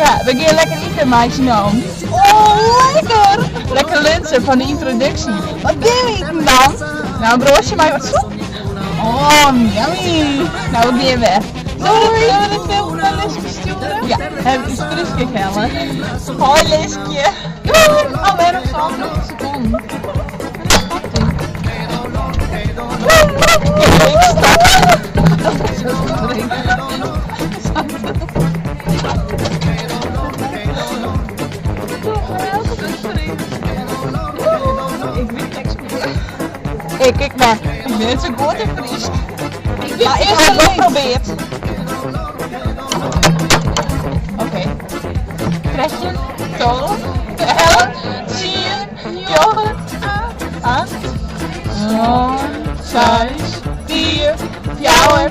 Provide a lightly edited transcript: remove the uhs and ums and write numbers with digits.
Ja, we gaan lekker eten, meisje nou. Oh, lekker! Lekker lunchen van de introductie. Wat doen we eten dan? Nou, een broodje, maar wat soep. Oh, yummy! Nou, we gaan weg. Zullen we de film naar Liske sturen? Ja, hebben we Struske gellen. Hoi Liske! Doei! Alweer nog zo'n seconde. Kijk maar. Ik ben het zo goed en fris. Ja, ik heb het wel geprobeerd. Oké. Kretje, toren, 11, 10, yoghurt, 8, 9, 6, 4, 4,